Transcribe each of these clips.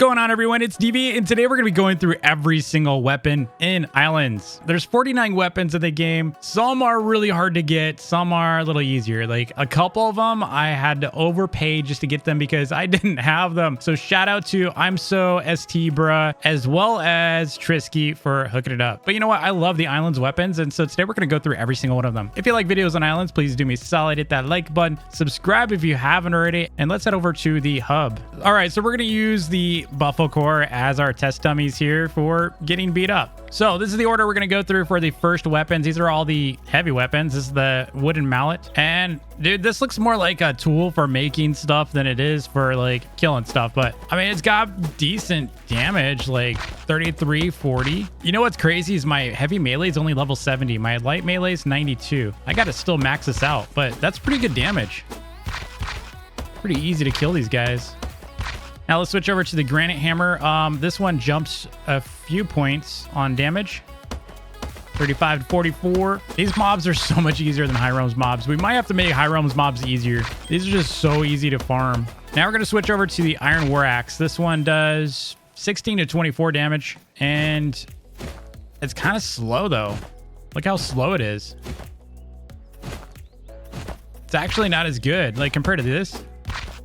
going on, everyone? It's DB, and today we're going to be going through every single weapon in Islands. There's 49 weapons in the game. Some are really hard to get. Some are a little easier. Like a couple of them, I had to overpay just to get them because I didn't have them. So shout out to I'm So ST Bruh, as well as Trisky for hooking it up. But you know what? I love the Islands weapons, and so today we're going to go through every single one of them. If you like videos on Islands, please do me a solid, hit that like button, subscribe if you haven't already, and let's head over to the hub. All right, so we're going to use the Buffalo Core as our test dummies here for getting beat up. So this is the order we're going to go through for the first weapons. These are all the heavy weapons. This is the wooden mallet. And dude, this looks more like a tool for making stuff than it is for like killing stuff. But I mean, it's got decent damage, like 33, 40. You know what's crazy is my heavy melee is only level 70. My light melee is 92. I got to still max this out, but that's pretty good damage. Pretty easy to kill these guys. Now let's switch over to the granite hammer. This one jumps a few points on damage. 35 to 44. These mobs are so much easier than high realms mobs. We might have to make high realms mobs easier. These are just so easy to farm. Now we're going to switch over to the iron war axe. This one does 16 to 24 damage, and it's kind of slow though. Look how slow it is. It's actually not as good like compared to this.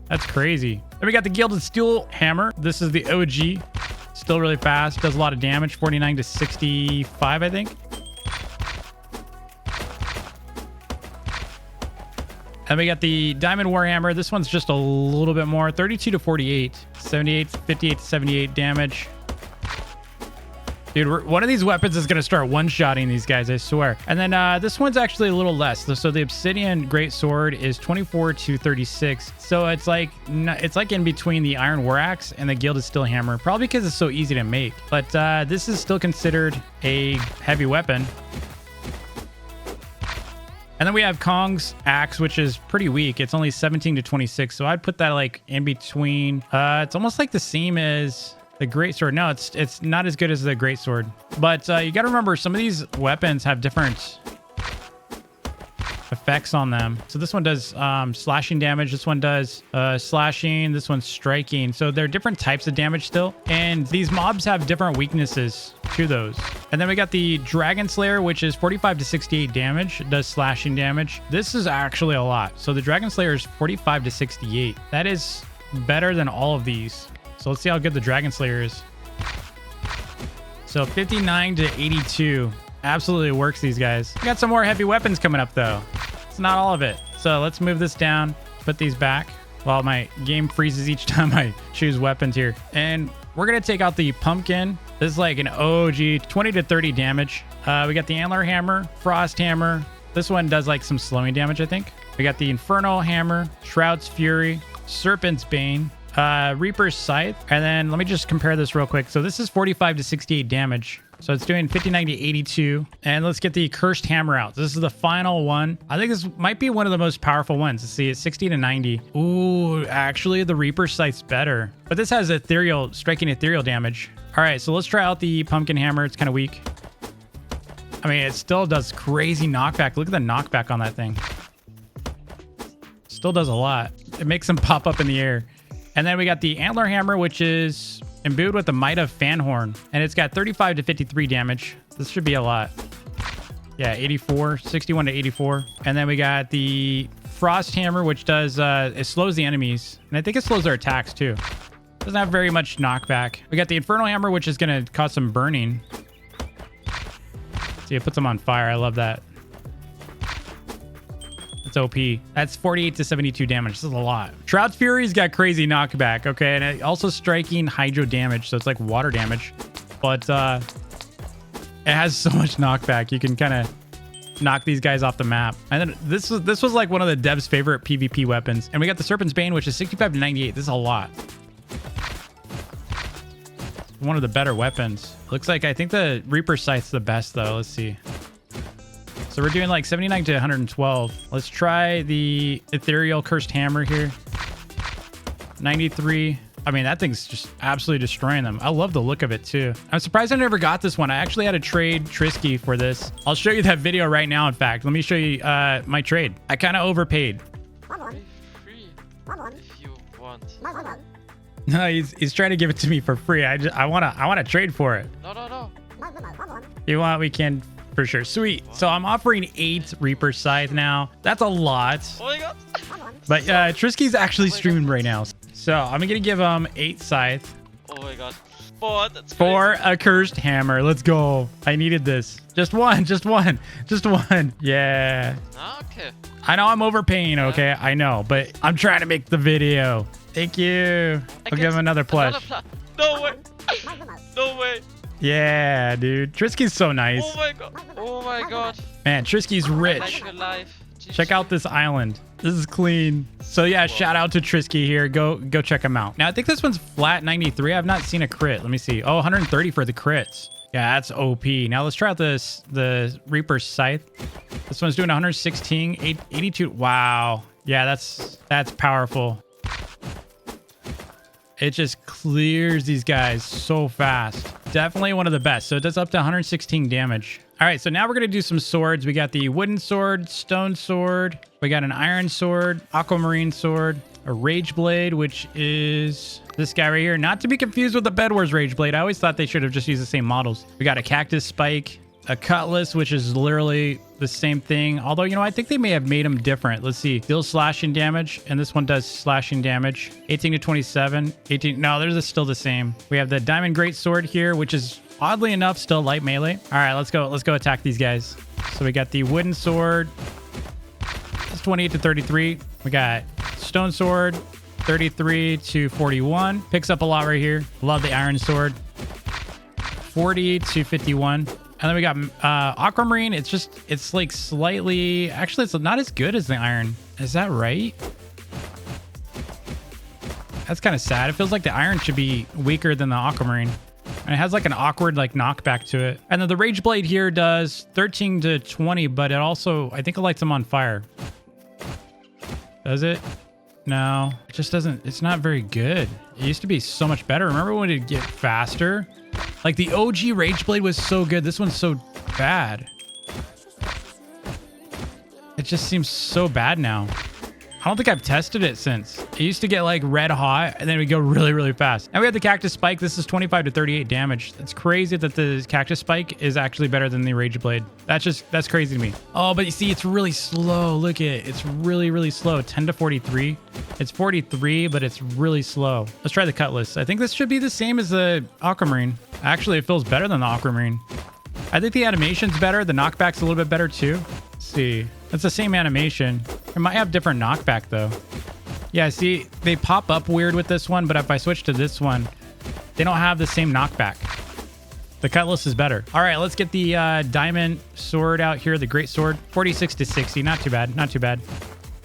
That's crazy. Then we got the Gilded Steel Hammer. This is the OG. Still really fast. Does a lot of damage. 49 to 65, I think. And we got the Diamond Warhammer. This one's just a little bit more. 32 to 48. 58 to 78 damage. Dude, one of these weapons is going to start one-shotting these guys, I swear. And then this one's actually a little less. So the Obsidian Great Sword is 24 to 36. So it's like in between the Iron War Axe and the Gilded Steel Hammer, probably because it's so easy to make. But this is still considered a heavy weapon. And then we have Kong's axe, which is pretty weak. It's only 17 to 26. So I'd put that like in between. It's almost like the same as the great sword. No, it's not as good as the great sword, but you got to remember some of these weapons have different effects on them. So this one does slashing damage. This one does slashing. This one's striking. So they're different types of damage still, and these mobs have different weaknesses to those. And then we got the Dragon Slayer, which is 45 to 68 damage. It does slashing damage. This is actually a lot. So the Dragon Slayer is 45 to 68. That is better than all of these. So let's see how good the Dragon Slayer is. So 59 to 82. Absolutely works these guys. We got some more heavy weapons coming up though. It's not all of it. So let's move this down, put these back while my game freezes each time I choose weapons here. And we're going to take out the pumpkin. This is like an OG 20 to 30 damage. We got the Antler Hammer, Frost Hammer. This one does like some slowing damage, I think. We got the Infernal Hammer, Shroud's Fury, Serpent's Bane, Reaper's Scythe. And then let me just compare this real quick. So this is 45 to 68 damage. So it's doing 59 to 82. And let's get the Cursed Hammer out. This is the final one. I think this might be one of the most powerful ones. Let's see, it's 60 to 90. Ooh, actually the Reaper's Scythe's better. But this has striking ethereal damage. All right, so let's try out the Pumpkin Hammer. It's kind of weak. I mean, it still does crazy knockback. Look at the knockback on that thing. Still does a lot. It makes them pop up in the air. And then we got the Antler Hammer, which is imbued with the Might of Fanhorn. And it's got 35 to 53 damage. This should be a lot. Yeah, 84, 61 to 84. And then we got the Frost Hammer, which does, it slows the enemies. And I think it slows their attacks too. Doesn't have very much knockback. We got the Infernal Hammer, which is going to cause some burning. See, it puts them on fire. I love that. OP. That's 48 to 72 damage. This is a lot. Shroud's Fury's got crazy knockback. Okay, and it also striking hydro damage, so it's like water damage, but it has so much knockback. You can kind of knock these guys off the map. And then this was like one of the devs' favorite PvP weapons. And we got the Serpent's Bane, which is 65 to 98. This is a lot. One of the better weapons. Looks like I think the Reaper Scythe's the best though. Let's see. So we're doing like 79 to 112. Let's try the Ethereal Cursed Hammer here. 93. I mean, that thing's just absolutely destroying them. I love the look of it too. I'm surprised I never got this one. I actually had to trade Trisky for this. I'll show you that video right now, in fact. Let me show you my trade. I kind of overpaid. Free if you want. No, he's trying to give it to me for free. I wanna trade for it. No. You want? We can for sure. Sweet. So I'm offering 8 Reaper Scythe now. That's a lot. Oh my god. But Trisky's actually streaming right now. So I'm gonna give him 8 Scythe. Oh my god. 4. That's For a cursed hammer. Let's go. I needed this. Just one. Yeah. Okay. I know I'm overpaying, okay? I know, but I'm trying to make the video. Thank you. I'll give him another plush. No way. No way. Yeah, dude. Trisky's so nice. Oh my god. Oh my god. Man, Trisky's rich. Like your life. Check out this island. This is clean. So yeah, shout out to Trisky here. Go check him out. Now I think this one's flat 93. I've not seen a crit. Let me see. Oh, 130 for the crits. Yeah, that's OP. Now let's try out the Reaper Scythe. This one's doing 116, 82. Wow. Yeah, that's powerful. It just clears these guys so fast. Definitely one of the best. So it does up to 116 damage. All right, so now we're going to do some swords. We got the wooden sword, stone sword. We got an iron sword, aquamarine sword, a rage blade, which is this guy right here. Not to be confused with the Bed Wars rage blade. I always thought they should have just used the same models. We got a cactus spike, a cutlass, which is literally the same thing. Although, you know, I think they may have made them different. Let's see. Deals slashing damage, and this one does slashing damage. 18 to 27. 18. No, they're still the same. We have the diamond great sword here, which is oddly enough still light melee. All right, let's go attack these guys. So we got the wooden sword. That's 28 to 33. We got stone sword. 33 to 41. Picks up a lot right here. Love the iron sword. 40 to 51. And then we got aquamarine. It's like slightly, actually it's not as good as the iron. Is that right? That's kind of sad. It feels like the iron should be weaker than the aquamarine. And it has like an awkward like knockback to it. And then the rage blade here does 13 to 20, but it also, I think it lights them on fire. Does it? No, it just doesn't. It's not very good. It used to be so much better. Remember when it'd get faster? Like the OG Rage Blade was so good. This one's so bad. It just seems so bad now. I don't think I've tested it since. It used to get like red hot and then we go really, really fast. And we have the cactus spike. This is 25 to 38 damage. It's crazy that the cactus spike is actually better than the rage blade. That's crazy to me. Oh, but you see, it's really slow. Look at it. It's really, really slow. 10 to 43. It's 43, but it's really slow. Let's try the cutlass. I think this should be the same as the aquamarine. Actually, it feels better than the aquamarine. I think the animation's better. The knockback's a little bit better too. Let's see. It's the same animation. It might have different knockback though. Yeah, see, they pop up weird with this one, but if I switch to this one, they don't have the same knockback. The cutlass is better. All right, let's get the diamond sword out here, the great sword. 46 to 60, not too bad, not too bad.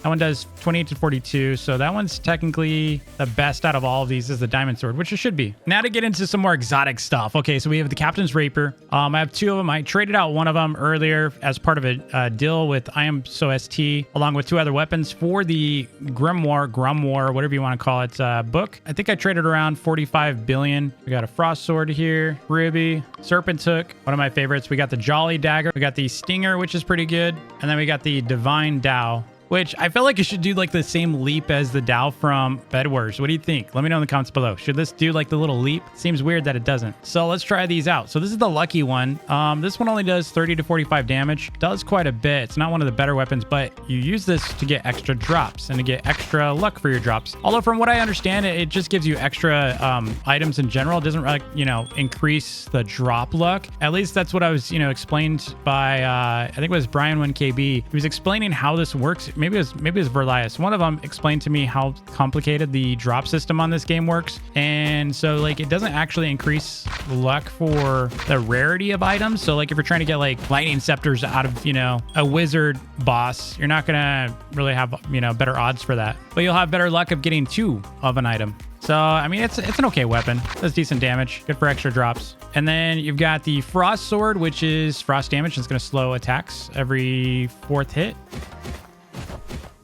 That one does 28 to 42, so that one's technically the best out of all of these is the diamond sword, which it should be. Now to get into some more exotic stuff. Okay, so we have the Captain's Rapier. I have 2 of them. I traded out one of them earlier as part of a deal with I Am So ST, along with 2 other weapons for the Grimoire, whatever you want to call it, book. I think I traded around 45 billion. We got a frost sword here, ruby, serpent hook, one of my favorites. We got the Jolly Dagger. We got the Stinger, which is pretty good. And then we got the Divine Dow, which I feel like it should do like the same leap as the Dow from Bed Wars. What do you think? Let me know in the comments below. Should this do like the little leap? Seems weird that it doesn't. So let's try these out. So this is the lucky one. This one only does 30 to 45 damage. Does quite a bit. It's not one of the better weapons, but you use this to get extra drops and to get extra luck for your drops. Although from what I understand, it just gives you extra items in general. It doesn't like, you know, increase the drop luck. At least that's what I was, you know, explained by, I think it was Brian 1KB. He was explaining how this works. Maybe it was Verlias. One of them explained to me how complicated the drop system on this game works. And so like it doesn't actually increase luck for the rarity of items. So like if you're trying to get like lightning scepters out of, you know, a wizard boss, you're not gonna really have, you know, better odds for that. But you'll have better luck of getting 2 of an item. So, I mean, it's an okay weapon. Does decent damage. Good for extra drops. And then you've got the Frost Sword, which is frost damage. It's going to slow attacks every 4th hit.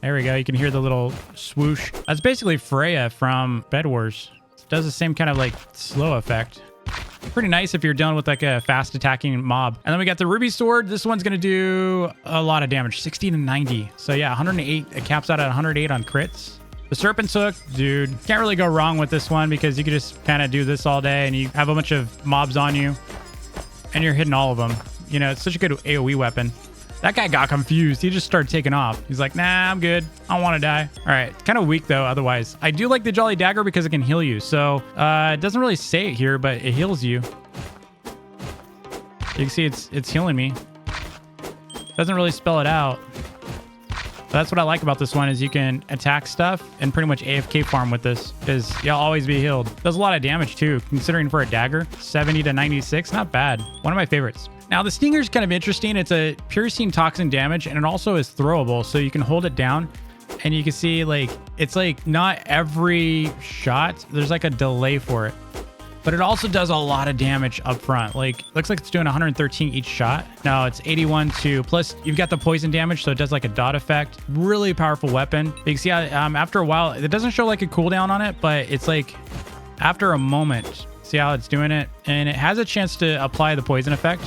There we go. You can hear the little swoosh. That's basically Freya from Bed Wars. It does the same kind of like slow effect. Pretty nice if you're dealing with like a fast attacking mob. And then we got the Ruby Sword. This one's going to do a lot of damage, 60 to 90. So yeah, 108. It caps out at 108 on crits. The Serpent's Hook, dude, can't really go wrong with this one because you can just kind of do this all day and you have a bunch of mobs on you and you're hitting all of them. You know, it's such a good AoE weapon. That guy got confused. He just started taking off. He's like, nah, I'm good. I don't want to die. All right. It's kind of weak though. Otherwise, I do like the Jolly Dagger because it can heal you. So it doesn't really say it here, but it heals you. You can see it's healing me. Doesn't really spell it out. That's what I like about this one is you can attack stuff and pretty much AFK farm with this because you'll always be healed. Does a lot of damage too, considering for a dagger. 70 to 96, not bad. One of my favorites. Now the Stinger's kind of interesting. It's a piercing toxin damage and it also is throwable. So you can hold it down and you can see like, it's like not every shot. There's like a delay for it. But it also does a lot of damage up front. Like, looks like it's doing 113 each shot. No, it's 81 to, plus you've got the poison damage, so it does like a dot effect. Really powerful weapon. You can see how, after a while, it doesn't show like a cooldown on it, but it's like after a moment, see how it's doing it? And it has a chance to apply the poison effect.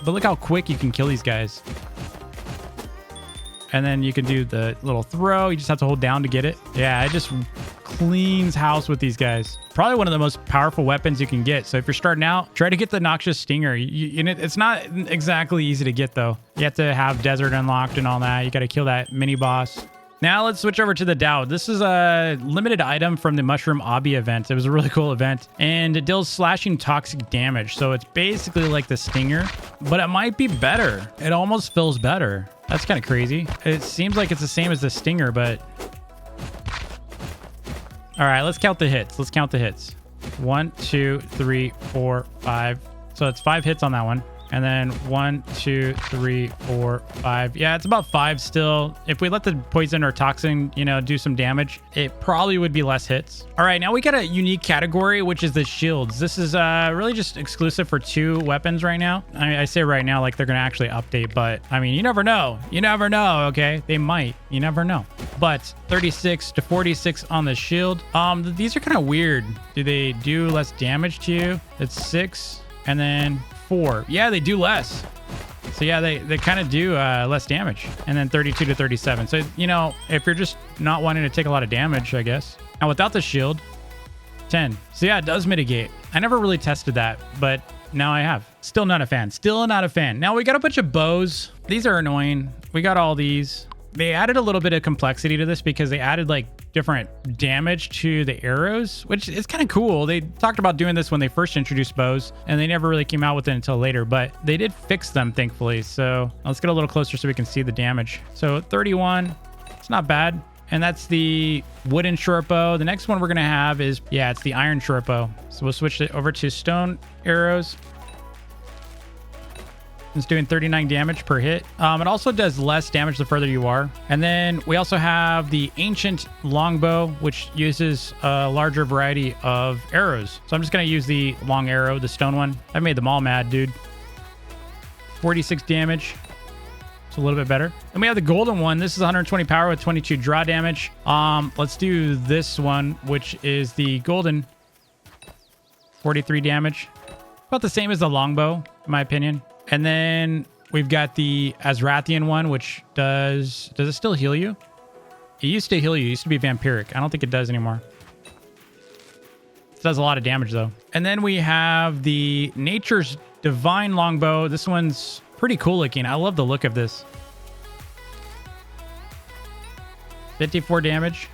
But look how quick you can kill these guys. And then you can do the little throw. You just have to hold down to get it. Yeah, it just cleans house with these guys. Probably one of the most powerful weapons you can get. So if you're starting out, try to get the Noxious Stinger. It's not exactly easy to get though. You have to have Desert unlocked and all that. You got to kill that mini boss. Now let's switch over to the Dowd. This is a limited item from the Mushroom Obby event. It was a really cool event and it deals slashing toxic damage. So it's basically like the Stinger, but it might be better. It almost feels better. That's kind of crazy. It seems like it's the same as the Stinger, but... All right, let's count the hits. Let's count the hits. 1, 2, 3, 4, 5. So it's 5 hits on that one. And then 1, 2, 3, 4, 5. Yeah, it's about 5 still. If we let the poison or toxin, do some damage, it probably would be less hits. All right, now we got a unique category, which is the shields. This is really just exclusive for 2 weapons right now. I say right now like they're going to actually update, but I mean, you never know. You never know, okay? They might. You never know. But 36 to 46 on the shield. These are kind of weird. Do they do less damage to you? It's 6 and then 4. Yeah, they do less. So yeah, they kind of do less damage. And then 32 to 37. So, if you're just not wanting to take a lot of damage, I guess. Now without the shield, 10. So yeah, it does mitigate. I never really tested that, but now I have. Still not a fan. Still not a fan. Now we got a bunch of bows. These are annoying. We got all these. They added a little bit of complexity to this because they added like different damage to the arrows, which is kind of cool. They talked about doing this when they first introduced bows and they never really came out with it until later, but they did fix them thankfully. So let's get a little closer so we can see the damage. So 31, it's not bad. And that's the wooden short bow. The next one we're going to have is, yeah, it's the iron short bow. So we'll switch it over to stone arrows. It's doing 39 damage per hit. It also does less damage the further you are. And then we also have the ancient longbow, which uses a larger variety of arrows. So I'm just going to use the long arrow, the stone one. I made them all mad, dude. 46 damage. It's a little bit better. And we have the golden one. This is 120 power with 22 draw damage. Let's do this one, which is the golden. 43 damage. About the same as the longbow, in my opinion. And then we've got the Azrathian one, which does it still heal you? It used to heal you. It used to be vampiric. I don't think it does anymore. It does a lot of damage though. And then we have the Nature's Divine Longbow. This one's pretty cool looking. I love the look of this. 54 damage.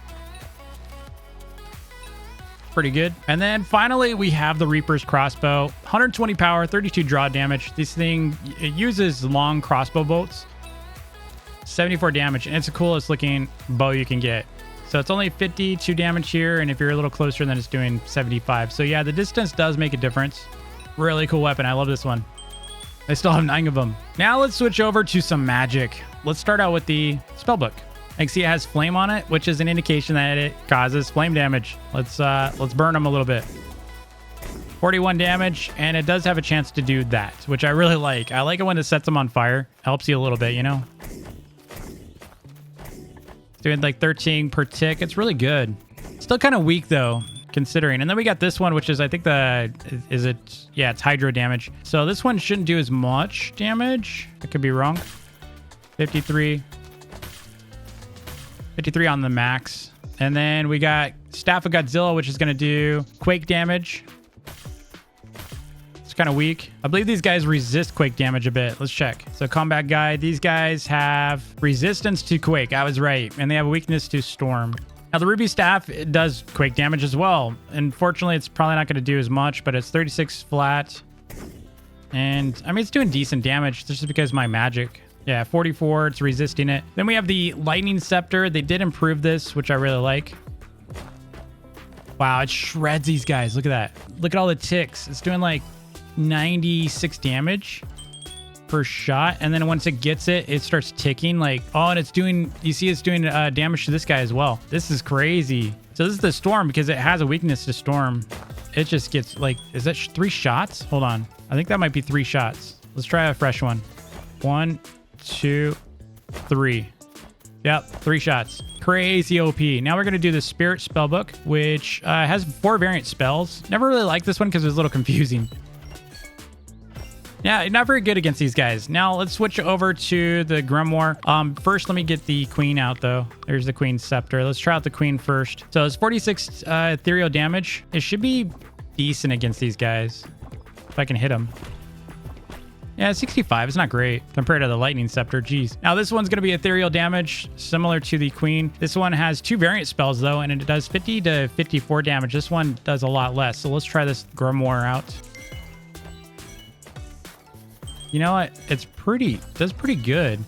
Pretty good. And then finally we have the Reaper's Crossbow. 120 power, 32 draw damage. This thing, it uses long crossbow bolts. 74 damage, and it's the coolest looking bow you can get. So it's only 52 damage here, and if you're a little closer, then it's doing 75. So yeah, the distance does make a difference. Really cool weapon. I love this one. I still have 9 of them. Now let's switch over to some magic. Let's start out with the Spellbook. You can see it has flame on it, which is an indication that it causes flame damage. Let's burn them a little bit. 41 damage, and it does have a chance to do that, which I really like. I like it when it sets them on fire. Helps you a little bit, It's doing like 13 per tick. It's really good. Still kind of weak though, considering. And then we got this one, which is, I think it's hydro damage. So this one shouldn't do as much damage. I could be wrong. 53 on the max. And then we got Staff of Godzilla, which is going to do quake damage. It's kind of weak. I believe these guys resist quake damage a bit. Let's check. So combat guide, these guys have resistance to quake. I was right. And they have a weakness to storm. Now the Ruby Staff, it does quake damage as well. Unfortunately, it's probably not going to do as much, but it's 36 flat. And I mean, it's doing decent damage just because my magic. Yeah, 44, it's resisting it. Then we have the Lightning Scepter. They did improve this, which I really like. Wow, it shreds these guys. Look at that. Look at all the ticks. It's doing like 96 damage per shot. And then once it gets it, it starts ticking like, oh, and it's doing, you see it's doing damage to this guy as well. This is crazy. So this is the Storm because it has a weakness to Storm. It just gets like, is that 3 shots? Hold on. I think that might be 3 shots. Let's try a fresh one. 1, 2, 3. Yep, 3 shots. Crazy OP. Now we're going to do the Spirit Spellbook, which has 4 variant spells. Never really liked this one because it was a little confusing. Yeah, not very good against these guys. Now let's switch over to the Grimoire. First, let me get the Queen out though. There's the Queen Scepter. Let's try out the Queen first. So it's 46 ethereal damage. It should be decent against these guys if I can hit them. Yeah, 65. It's not great compared to the Lightning Scepter. Jeez. Now this one's going to be ethereal damage, similar to the Queen. This one has 2 variant spells though, and it does 50 to 54 damage. This one does a lot less. So let's try this Grimoire out. You know what? Does pretty good.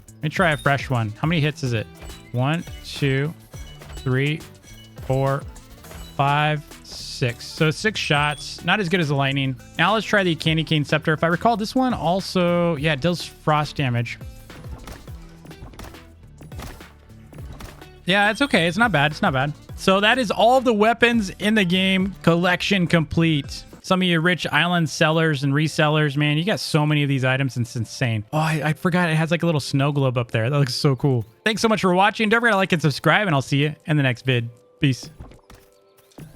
Let me try a fresh one. How many hits is it? 1, 2, 3, 4, 5, 6. So 6 shots. Not as good as the Lightning. Now let's try the Candy Cane Scepter. If I recall, this one also, yeah, it does frost damage. Yeah, it's okay. It's not bad. It's not bad. So that is all of the weapons in the game. Collection complete. Some of you rich island sellers and resellers, man, you got so many of these items. It's insane. Oh, I forgot it has like a little snow globe up there. That looks so cool. Thanks so much for watching. Don't forget to like and subscribe, and I'll see you in the next vid. Peace.